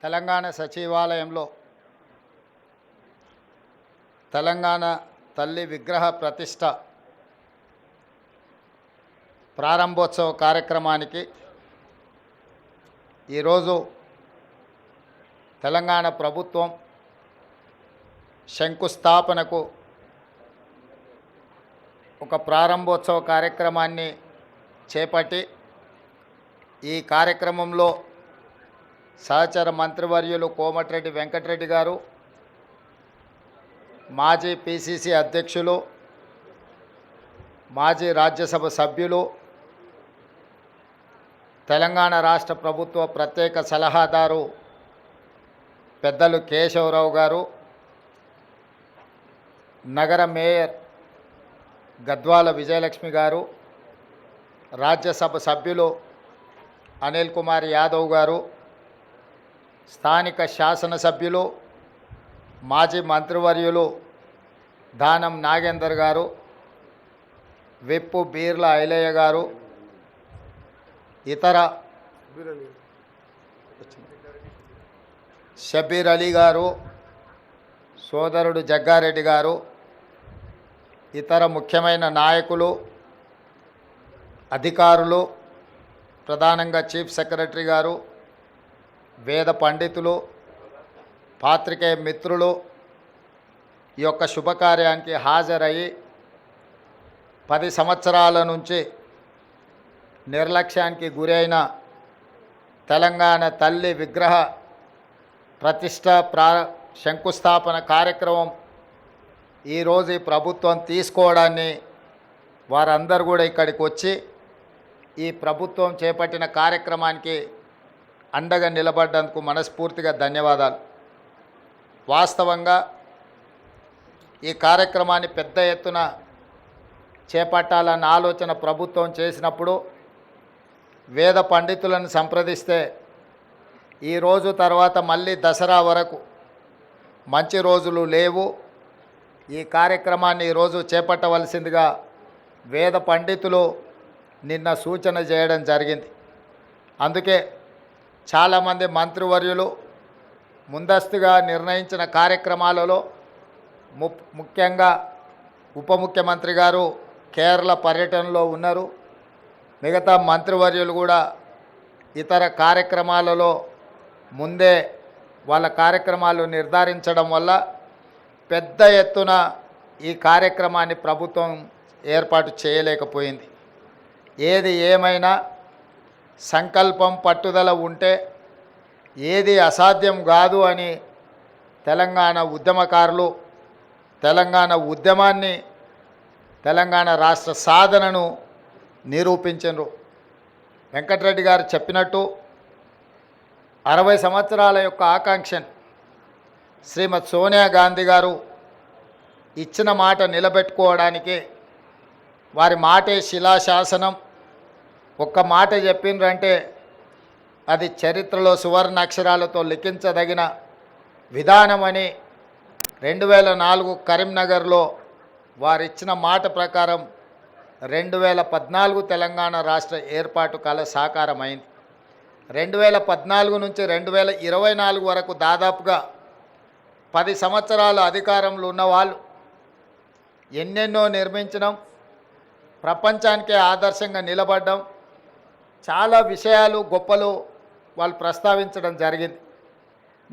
తెలంగాణ సచివాలయంలో తెలంగాణ తల్లి విగ్రహ ప్రతిష్ట ప్రారంభోత్సవ కార్యక్రమానికి ఈరోజు తెలంగాణ ప్రభుత్వం శంకుస్థాపనకు ఒక ప్రారంభోత్సవ కార్యక్రమాన్ని చేపట్టి ఈ కార్యక్రమంలో సహచర మంత్రివర్యులు కోమటిరెడ్డి వెంకటరెడ్డి గారు, మాజీ పిసిసి అధ్యక్షులు, మాజీ రాజ్యసభ సభ్యులు, తెలంగాణ రాష్ట్ర ప్రభుత్వ ప్రత్యేక సలహాదారు పెద్దలు కేశవరావు గారు, నగర మేయర్ గద్వాల విజయలక్ష్మి గారు, రాజ్యసభ సభ్యులు అనిల్ కుమార్ యాదవ్ గారు, స్థానిక శాసనసభ్యులు మాజీ మంత్రివర్యులు దానం నాగేందర్ గారు, విప్పు బీర్ల ఐలయ్య గారు, ఇతర షబీర్ అలీ గారు, సోదరుడు జగ్గారెడ్డి గారు, ఇతర ముఖ్యమైన నాయకులు, అధికారులు, ప్రధానంగా చీఫ్ సెక్రటరీ గారు, వేద పండితులు, పాత్రికేయ మిత్రులు ఈ యొక్క శుభకార్యానికి హాజరయ్యి 10 సంవత్సరాల నుంచి నిర్లక్ష్యానికి గురైన తెలంగాణ తల్లి విగ్రహ ప్రతిష్ట శంకుస్థాపన కార్యక్రమం ఈరోజు ఈ ప్రభుత్వం తీసుకోవడాన్ని వారందరూ కూడా ఇక్కడికి వచ్చి ఈ ప్రభుత్వం చేపట్టిన కార్యక్రమానికి అండగా నిలబడ్డందుకు మనస్ఫూర్తిగా ధన్యవాదాలు. వాస్తవంగా ఈ కార్యక్రమాన్ని పెద్ద ఎత్తున చేపట్టాలన్న ఆలోచన ప్రభుత్వం చేసినప్పుడు వేద పండితులను సంప్రదిస్తే ఈరోజు తర్వాత మళ్ళీ దసరా వరకు మంచి రోజులు లేవు, ఈ కార్యక్రమాన్ని ఈరోజు చేపట్టవలసిందిగా వేద పండితులు నిన్న సూచన చేయడం జరిగింది. అందుకే చాలామంది మంత్రివర్యులు ముందస్తుగా నిర్ణయించిన కార్యక్రమాలలో ముఖ్యంగా ఉప ముఖ్యమంత్రి గారు కేరళ పర్యటనలో ఉన్నారు. మిగతా మంత్రివర్యులు కూడా ఇతర కార్యక్రమాలలో ముందే వాళ్ళ కార్యక్రమాలు నిర్ధారించడం వల్ల పెద్ద ఎత్తున ఈ కార్యక్రమాన్ని ప్రభుత్వం ఏర్పాటు చేయలేకపోయింది. ఏది ఏమైనా సంకల్పం పట్టుదల ఉంటే ఏది అసాధ్యం కాదు అని తెలంగాణ ఉద్యమకారులు తెలంగాణ ఉద్యమాన్ని తెలంగాణ రాష్ట్ర సాధనను నిరూపించారు. వెంకటరెడ్డి గారు చెప్పినట్టు 60 సంవత్సరాల యొక్క ఆకాంక్షను శ్రీమతి సోనియా గాంధీ గారు ఇచ్చిన మాట నిలబెట్టుకోవడానికి వారి మాటే శిలాశాసనం. ఒక్క మాట చెప్పిండ్రంటే అది చరిత్రలో సువర్ణ అక్షరాలతో లిఖించదగిన విధానమని 2004 కరీంనగర్లో వారిచ్చిన మాట ప్రకారం 2014 తెలంగాణ రాష్ట్ర ఏర్పాటు కల సాకారమైంది. 2014 నుంచి 2024 వరకు దాదాపుగా 10 సంవత్సరాల అధికారంలో ఉన్నవాళ్ళు ఎన్నెన్నో నిర్మించడం, ప్రపంచానికే ఆదర్శంగా నిలబడ్డం, చాలా విషయాలు గొప్పలు వాళ్ళు ప్రస్తావించడం జరిగింది.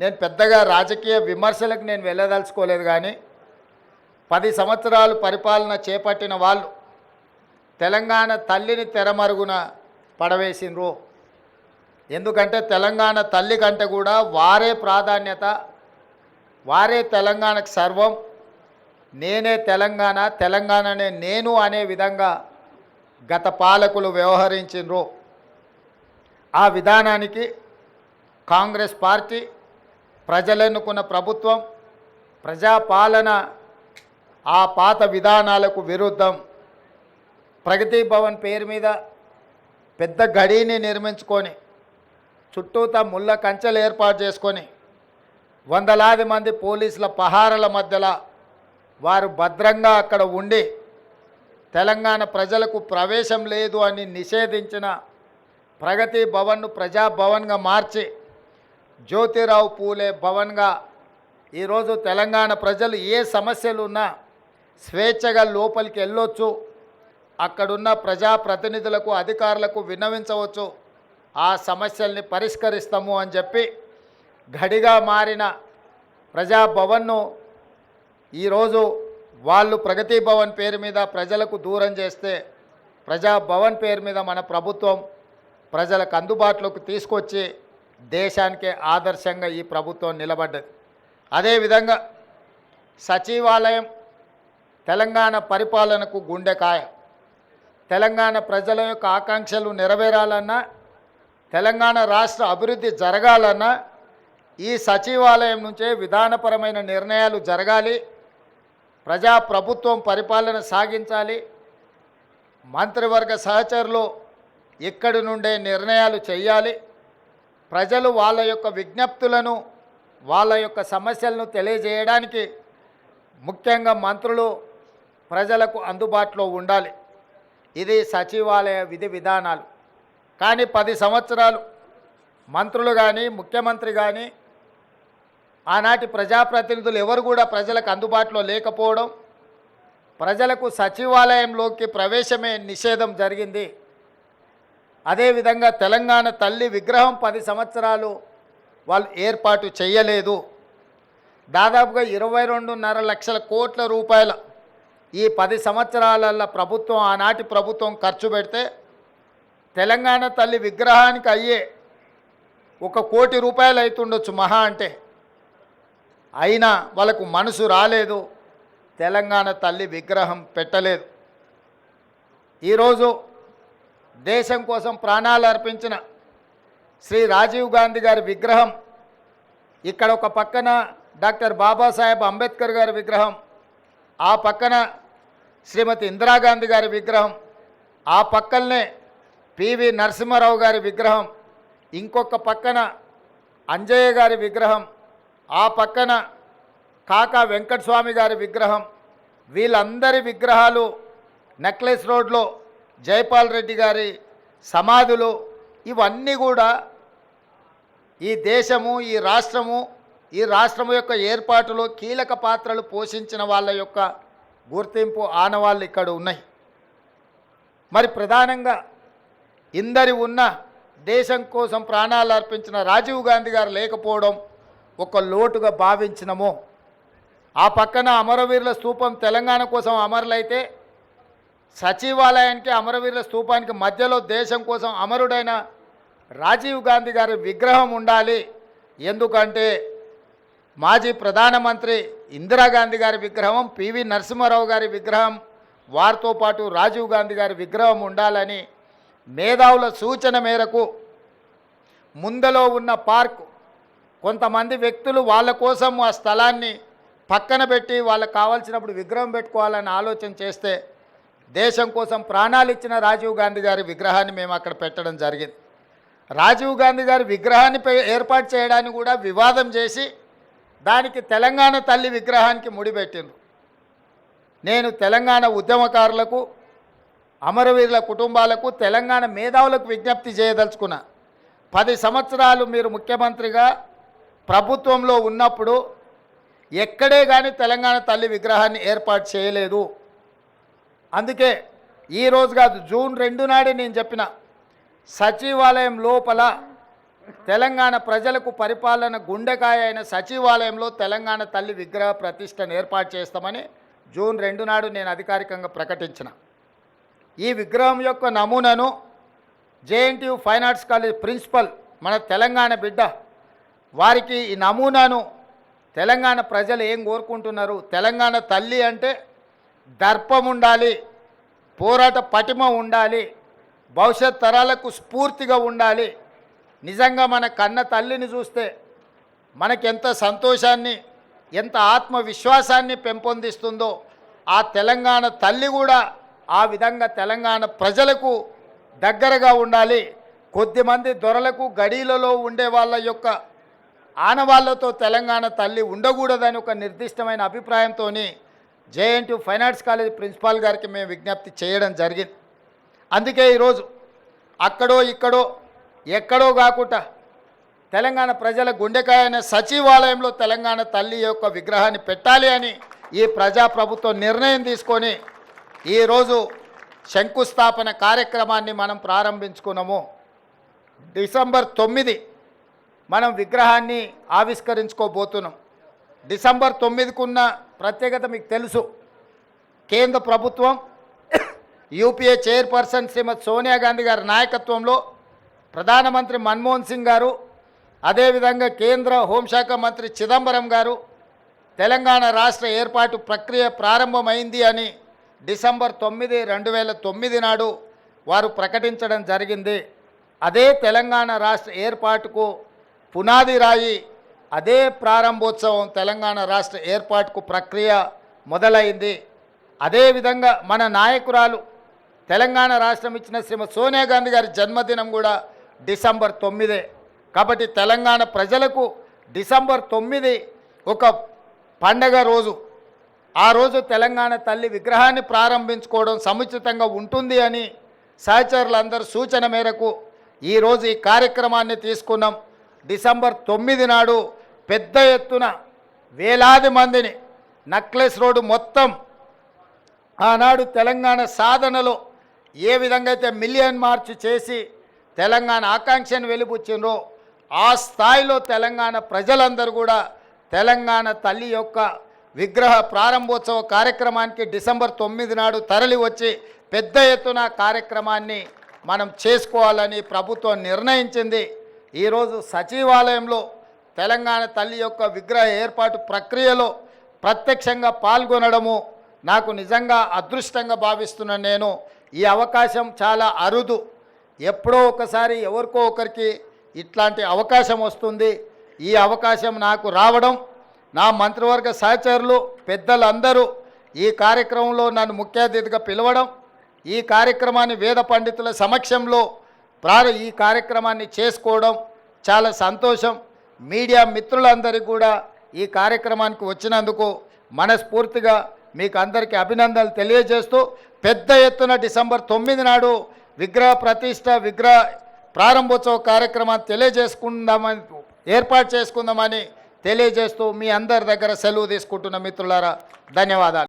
నేను పెద్దగా రాజకీయ విమర్శలకు నేను వెళ్ళదలుచుకోలేదు, కానీ 10 సంవత్సరాలు పరిపాలన చేపట్టిన వాళ్ళు తెలంగాణ తల్లిని తెరమరుగున పడవేసినరు. ఎందుకంటే తెలంగాణ తల్లి కంటే కూడా వారే ప్రాధాన్యత, వారే తెలంగాణకు సర్వం, నేనే తెలంగాణ, తెలంగాణనే నేను అనే విధంగా గత పాలకులు వ్యవహరించినరు. ఆ విధానానికి కాంగ్రెస్ పార్టీ, ప్రజలెన్నుకున్న ప్రభుత్వం, ప్రజాపాలన ఆ పాత విధానాలకు విరుద్ధం ప్రగతి భవన్ పేరు మీద పెద్ద గడిని నిర్మించుకొని చుట్టూతా ముళ్ళ కంచెలు ఏర్పాటు చేసుకొని వందలాది మంది పోలీసుల పహారల మధ్యలో వారు భద్రంగా అక్కడ ఉండి తెలంగాణ ప్రజలకు ప్రవేశం లేదు అని నిషేధించిన ప్రగతి భవన్ను ప్రజాభవన్గా మార్చి జ్యోతిరావు పూలే భవన్గా ఈరోజు తెలంగాణ ప్రజలు ఏ సమస్యలు ఉన్నా స్వేచ్ఛగా లోపలికి వెళ్ళొచ్చు, అక్కడున్న ప్రజాప్రతినిధులకు అధికారులకు విన్నవించవచ్చు, ఆ సమస్యల్ని పరిష్కరిస్తాము అని చెప్పి గడిగా మారిన ప్రజాభవన్ను ఈరోజు వాళ్ళు ప్రగతి భవన్ పేరు మీద ప్రజలకు దూరం చేస్తే ప్రజాభవన్ పేరు మీద మన ప్రభుత్వం ప్రజలకు అందుబాటులోకి తీసుకొచ్చి దేశానికే ఆదర్శంగా ఈ ప్రభుత్వం నిలబడ్డది. అదేవిధంగా సచివాలయం తెలంగాణ పరిపాలనకు గుండెకాయ. తెలంగాణ ప్రజల యొక్క ఆకాంక్షలు నెరవేరాలన్నా, తెలంగాణ రాష్ట్ర అభివృద్ధి జరగాలన్నా ఈ సచివాలయం నుంచే విధానపరమైన నిర్ణయాలు జరగాలి, ప్రజాప్రభుత్వం పరిపాలన సాగించాలి, మంత్రివర్గ సహచరులు ఇక్కడి నుండే నిర్ణయాలు చేయాలి, ప్రజలు వాళ్ళ యొక్క విజ్ఞప్తులను వాళ్ళ యొక్క సమస్యలను తెలియజేయడానికి ముఖ్యంగా మంత్రులు ప్రజలకు అందుబాటులో ఉండాలి. ఇది సచివాలయ విధి విధానాలు. కానీ 10 సంవత్సరాలు మంత్రులు కానీ ముఖ్యమంత్రి కానీ ఆనాటి ప్రజాప్రతినిధులు ఎవరు కూడా ప్రజలకు అందుబాటులో లేకపోవడం, ప్రజలకు సచివాలయంలోకి ప్రవేశమే నిషేధం జరిగింది. అదేవిధంగా తెలంగాణ తల్లి విగ్రహం 10 సంవత్సరాలు వాళ్ళు ఏర్పాటు చేయలేదు. దాదాపుగా 22.5 లక్షల కోట్ల రూపాయల ఈ 10 సంవత్సరాల ప్రభుత్వం ఆనాటి ప్రభుత్వం ఖర్చు పెడితే తెలంగాణ తల్లి విగ్రహానికి అయ్యే 1 కోటి రూపాయలు అవుతుండొచ్చు మహా అంటే. అయినా వాళ్ళకు మనసు రాలేదు, తెలంగాణ తల్లి విగ్రహం పెట్టలేదు. ఈరోజు దేశం కోసం ప్రాణాలు అర్పించిన శ్రీ రాజీవ్ గాంధీ గారి విగ్రహం ఇక్కడ ఒక పక్కన, డాక్టర్ బాబాసాహెబ్ అంబేద్కర్ గారి విగ్రహం ఆ పక్కన, శ్రీమతి ఇందిరాగాంధీ గారి విగ్రహం ఆ పక్కనే, పివి నరసింహారావు గారి విగ్రహం ఇంకొక పక్కన, అంజయ్య గారి విగ్రహం ఆ పక్కన, కాకా వెంకటస్వామి గారి విగ్రహం, వీళ్ళందరి విగ్రహాలు నెక్లెస్ రోడ్లో జైపాల్ రెడ్డి గారి సమాధులు, ఇవన్నీ కూడా ఈ దేశము ఈ రాష్ట్రము యొక్క ఏర్పాటులో కీలక పాత్రలు పోషించిన వాళ్ళ యొక్క గుర్తింపు ఆనవాళ్ళు ఇక్కడ ఉన్నాయి. మరి ప్రధానంగా ఇందరి ఉన్న దేశం కోసం ప్రాణాలు అర్పించిన రాజీవ్ గాంధీ గారు లేకపోవడం ఒక లోటుగా భావించినము. ఆ పక్కన అమరవీరుల స్తూపం తెలంగాణ కోసం అమరులైతే సచివాలయానికి అమరవీరుల స్తూపానికి మధ్యలో దేశం కోసం అమరుడైన రాజీవ్ గాంధీ గారి విగ్రహం ఉండాలి. ఎందుకంటే మాజీ ప్రధానమంత్రి ఇందిరాగాంధీ గారి విగ్రహం, పివి నరసింహారావు గారి విగ్రహం, వారితో పాటు రాజీవ్ గాంధీ గారి విగ్రహం ఉండాలని మేధావుల సూచన మేరకు ముందలో ఉన్న పార్క్ కొంతమంది వ్యక్తులు వాళ్ళ కోసం ఆ స్థలాన్ని పక్కన పెట్టి వాళ్ళకు కావాల్సినప్పుడు విగ్రహం పెట్టుకోవాలని ఆలోచన చేస్తే దేశం కోసం ప్రాణాలు ఇచ్చిన రాజీవ్ గాంధీ గారి విగ్రహాన్ని మేము అక్కడ పెట్టడం జరిగింది. రాజీవ్ గాంధీ గారి విగ్రహాన్ని ఏర్పాటు చేయడానికి కూడా వివాదం చేసి దానికి తెలంగాణ తల్లి విగ్రహానికి ముడిపెట్టిండ్రు. నేను తెలంగాణ ఉద్యమకారులకు, అమరవీరుల కుటుంబాలకు, తెలంగాణ మేధావులకు విజ్ఞప్తి చేయదలుచుకున్నా. 10 సంవత్సరాలు మీరు ముఖ్యమంత్రిగా ప్రభుత్వంలో ఉన్నప్పుడు ఎక్కడే కానీ తెలంగాణ తల్లి విగ్రహాన్ని ఏర్పాటు చేయలేదు. అందుకే ఈరోజు కాదు, జూన్ 2 నాడే నేను చెప్పిన సచివాలయం లోపల తెలంగాణ ప్రజలకు పరిపాలన గుండెకాయ అయిన సచివాలయంలో తెలంగాణ తల్లి విగ్రహ ప్రతిష్టను ఏర్పాటు చేస్తామని జూన్ 2 నాడు నేను అధికారికంగా ప్రకటించిన. ఈ విగ్రహం యొక్క నమూనాను JNTU fine arts college principal మన తెలంగాణ బిడ్డ వారికి ఈ నమూనాను తెలంగాణ ప్రజలు ఏం కోరుకుంటున్నారు, తెలంగాణ తల్లి అంటే దర్పం ఉండాలి, పోరాట పటిమ ఉండాలి, భవిష్యత్ తరాలకు స్ఫూర్తిగా ఉండాలి. నిజంగా మన కన్న తల్లిని చూస్తే మనకెంత సంతోషాన్ని, ఎంత ఆత్మవిశ్వాసాన్ని పెంపొందిస్తుందో ఆ తెలంగాణ తల్లి కూడా ఆ విధంగా తెలంగాణ ప్రజలకు దగ్గరగా ఉండాలి. కొద్దిమంది దొరలకు గడీలలో ఉండే వాళ్ళ యొక్క ఆనవాళ్లతో తెలంగాణ తల్లి ఉండకూడదని ఒక నిర్దిష్టమైన అభిప్రాయంతో JNTU fine arts college principal గారికి మేము విజ్ఞప్తి చేయడం జరిగింది. అందుకే ఈరోజు అక్కడో ఇక్కడో ఎక్కడో కాకుండా తెలంగాణ ప్రజల గుండెకాయ అనే సచివాలయంలో తెలంగాణ తల్లి యొక్క విగ్రహాన్ని పెట్టాలి అని ఈ ప్రజాప్రభుత్వం నిర్ణయం తీసుకొని ఈరోజు శంకుస్థాపన కార్యక్రమాన్ని మనం ప్రారంభించుకున్నాము. డిసెంబర్ 9 మనం విగ్రహాన్ని ఆవిష్కరించుకోబోతున్నాం. డిసెంబర్ 9కు ఉన్న ప్రత్యేకత మీకు తెలుసు. కేంద్ర ప్రభుత్వం యూపీఏ చైర్పర్సన్ శ్రీమతి సోనియా గాంధీ గారి నాయకత్వంలో ప్రధానమంత్రి మన్మోహన్ సింగ్ గారు, అదేవిధంగా కేంద్ర హోంశాఖ మంత్రి చిదంబరం గారు తెలంగాణ రాష్ట్ర ఏర్పాటు ప్రక్రియ ప్రారంభమైంది అని డిసెంబర్ 9, 2009 నాడు వారు ప్రకటించడం జరిగింది. అదే తెలంగాణ రాష్ట్ర ఏర్పాటుకు పునాది రాయి, అదే ప్రారంభోత్సవం తెలంగాణ రాష్ట్ర ఏర్పాటుకు ప్రక్రియ మొదలైంది. అదేవిధంగా మన నాయకురాలు తెలంగాణ రాష్ట్రం ఇచ్చిన శ్రీమతి సోనియా గాంధీ గారి జన్మదినం కూడా డిసెంబర్ 9. కాబట్టి తెలంగాణ ప్రజలకు డిసెంబర్ 9 ఒక పండగ రోజు. ఆ రోజు తెలంగాణ తల్లి విగ్రహాన్ని ప్రారంభించుకోవడం సముచితంగా ఉంటుంది అని సహచరులందరూ సూచన మేరకు ఈరోజు ఈ కార్యక్రమాన్ని తీసుకున్నాం. డిసెంబర్ 9 నాడు పెద్ద ఎత్తున వేలాది మందిని నక్లెస్ రోడ్డు మొత్తం ఆనాడు తెలంగాణ సాధనలో ఏ విధంగా అయితే మిలియన్ మార్చ్ చేసి తెలంగాణ ఆకాంక్షను వెలిబుచ్చిండ్రో ఆ స్థాయిలో తెలంగాణ ప్రజలందరూ కూడా తెలంగాణ తల్లి యొక్క విగ్రహ ప్రారంభోత్సవ కార్యక్రమానికి డిసెంబర్ 9 నాడు తరలి వచ్చి పెద్ద ఎత్తున కార్యక్రమాన్ని మనం చేసుకోవాలని ప్రభుత్వం నిర్ణయించింది. ఈరోజు సచివాలయంలో తెలంగాణ తల్లి యొక్క విగ్రహ ఏర్పాటు ప్రక్రియలో ప్రత్యక్షంగా పాల్గొనడము నాకు నిజంగా అదృష్టంగా భావిస్తున్నాను. నేను ఈ అవకాశం చాలా అరుదు. ఎప్పుడో ఒకసారి ఎవరికో ఒకరికి ఇట్లాంటి అవకాశం వస్తుంది. ఈ అవకాశం నాకు రావడం, నా మంత్రివర్గ సహచరులు పెద్దలందరూ ఈ కార్యక్రమంలో నన్ను ముఖ్య అతిథిగా పిలవడం, ఈ కార్యక్రమాన్ని వేద పండితుల సమక్షంలో ఈ కార్యక్రమాన్ని చేసుకోవడం చాలా సంతోషం. మీడియా మిత్రులందరికీ కూడా ఈ కార్యక్రమానికి వచ్చినందుకు మనస్ఫూర్తిగా మీకు అందరికీ అభినందనలు తెలియజేస్తూ పెద్ద ఎత్తున డిసెంబర్ 9 నాడు విగ్రహ ప్రతిష్ట, విగ్రహ ప్రారంభోత్సవ కార్యక్రమాన్ని ఏర్పాటు చేసుకుందామని తెలియజేస్తూ మీ అందరి దగ్గర సెలవు తీసుకుంటున్న మిత్రులారా, ధన్యవాదాలు.